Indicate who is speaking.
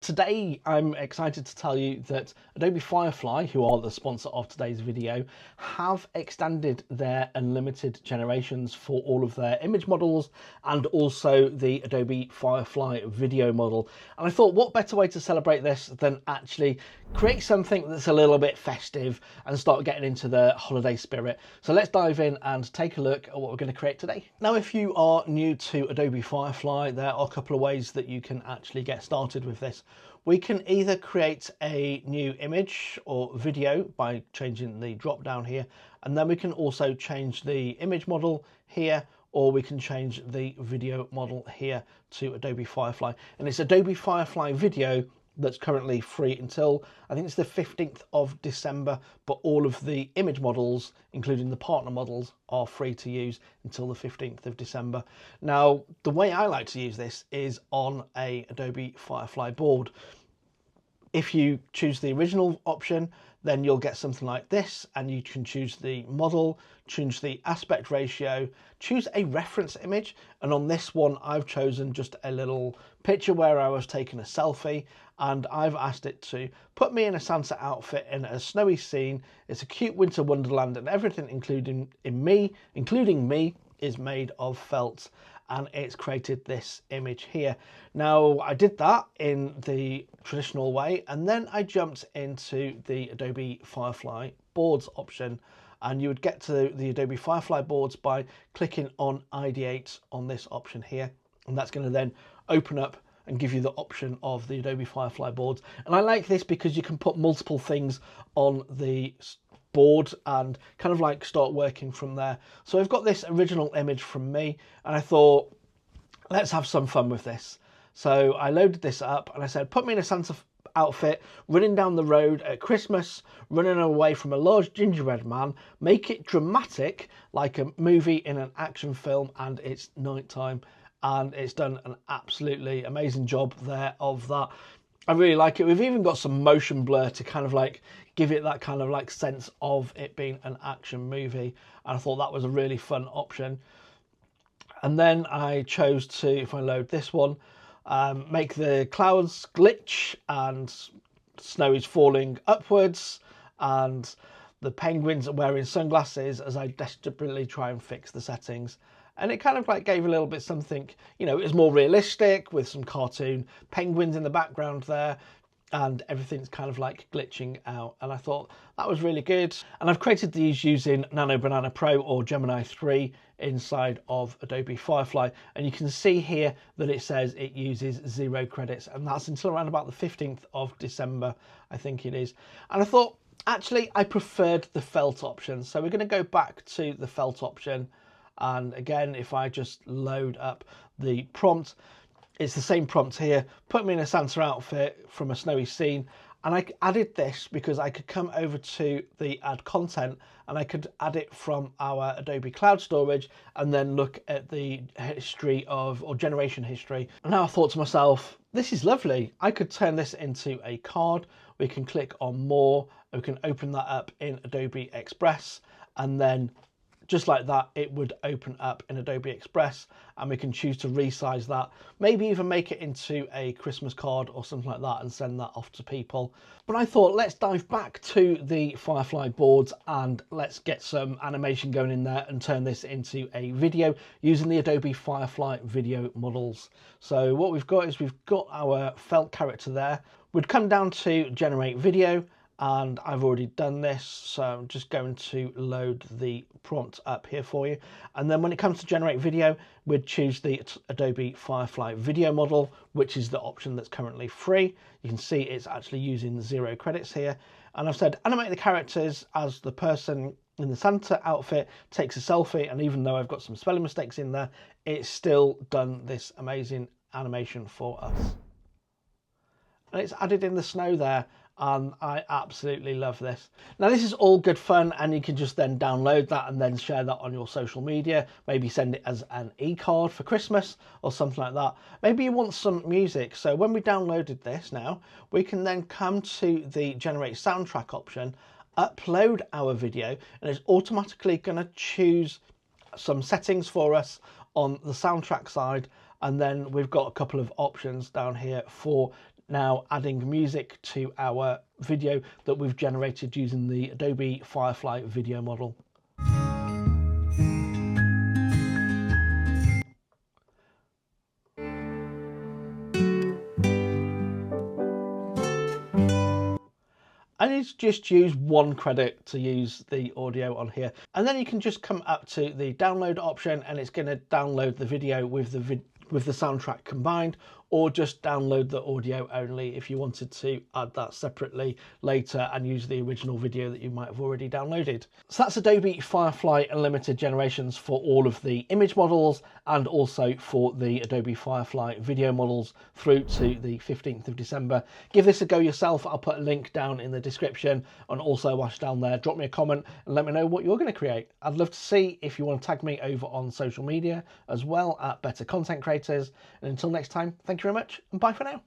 Speaker 1: Today I'm excited to tell you that Adobe Firefly, who are the sponsor of today's video, have extended their unlimited generations for all of their image models and also the Adobe Firefly video model. And I thought, what better way to celebrate this than actually create something that's a little bit festive and start getting into the holiday spirit. So let's dive in and take a look at what we're going to create today. Now, if you are new to Adobe Firefly, there are a couple of ways that you can actually get started with this. We can either create a new image or video by changing the drop down here, and then we can also change the image model here, or we can change the video model here to Adobe Firefly. And it's Adobe Firefly Video that's currently free until, I think it's the 15th of December, but all of the image models, including the partner models, are free to use until the 15th of December. Now, the way I like to use this is on a Adobe Firefly board. If you choose the original option, then you'll get something like this, and you can choose the model, choose the aspect ratio, choose a reference image. And on this one, I've chosen just a little picture where I was taking a selfie, and I've asked it to put me in a Santa outfit in a snowy scene. It's a cute winter wonderland, and everything including me is made of felt, and it's created this image here. Now, I did that in the traditional way, and then I jumped into the Adobe Firefly Boards option, and you would get to the Adobe Firefly Boards by clicking on Ideate on this option here, and that's going to then open up and give you the option of the Adobe Firefly Boards. And I like this because you can put multiple things on the board and kind of like start working from there. So I've got this original image from me, and I thought, let's have some fun with this. So I loaded this up and I said, put me in a Santa outfit, running down the road at Christmas, running away from a large gingerbread man, make it dramatic like a movie in an action film, and it's nighttime. And it's done an absolutely amazing job there of that. I really like it. We've even got some motion blur to kind of like give it that kind of like sense of it being an action movie. And I thought that was a really fun option. And then I chose to, if I load this one, make the clouds glitch and snow is falling upwards, and the penguins are wearing sunglasses as I desperately try and fix the settings. And it kind of like gave a little bit something, you know, it was more realistic with some cartoon penguins in the background there, and everything's kind of like glitching out. And I thought that was really good. And I've created these using Nano Banana Pro or Gemini 3 inside of Adobe Firefly. And you can see here that it says it uses 0 credits, and that's until around about the 15th of December, I think it is. And I thought, actually, I preferred the felt option. So we're going to go back to the felt option. And again, if I just load up the prompt, it's the same prompt here. Put me in a Santa outfit from a snowy scene. And I added this because I could come over to the add content, and I could add it from our Adobe Cloud Storage and then look at the history of, or generation history. And now I thought to myself, this is lovely. I could turn this into a card. We can click on more. We can open that up in Adobe Express, and then just like that, it would open up in Adobe Express, and we can choose to resize that, maybe even make it into a Christmas card or something like that and send that off to people. But I thought, let's dive back to the Firefly boards and let's get some animation going in there and turn this into a video using the Adobe Firefly video models. So what we've got is we've got our felt character there. We'd come down to generate video, and I've already done this, so I'm just going to load the prompt up here for you. And then when it comes to generate video, we'd choose the Adobe Firefly video model, which is the option that's currently free. You can see it's actually using 0 credits here. And I've said animate the characters as the person in the Santa outfit takes a selfie, and even though I've got some spelling mistakes in there, it's still done this amazing animation for us. And it's added in the snow there, and I absolutely love this. Now, this is all good fun, and you can just then download that and then share that on your social media, maybe send it as an e-card for Christmas or something like that. Maybe you want some music. So when we downloaded this now, we can then come to the generate soundtrack option, upload our video, and it's automatically going to choose some settings for us on the soundtrack side. And then we've got a couple of options down here for now adding music to our video that we've generated using the Adobe Firefly video model. I need to just use one credit to use the audio on here, and then you can just come up to the download option and it's going to download the video with the soundtrack combined, or just download the audio only if you wanted to add that separately later and use the original video that you might have already downloaded. So that's Adobe Firefly Unlimited generations for all of the image models and also for the Adobe Firefly video models through to the 15th of December. Give this a go yourself. I'll put a link down in the description, and also whilst down there, drop me a comment and let me know what you're going to create. I'd love to see if you want to tag me over on social media as well at Better Content Creators. And until next time, thank you very much and bye for now.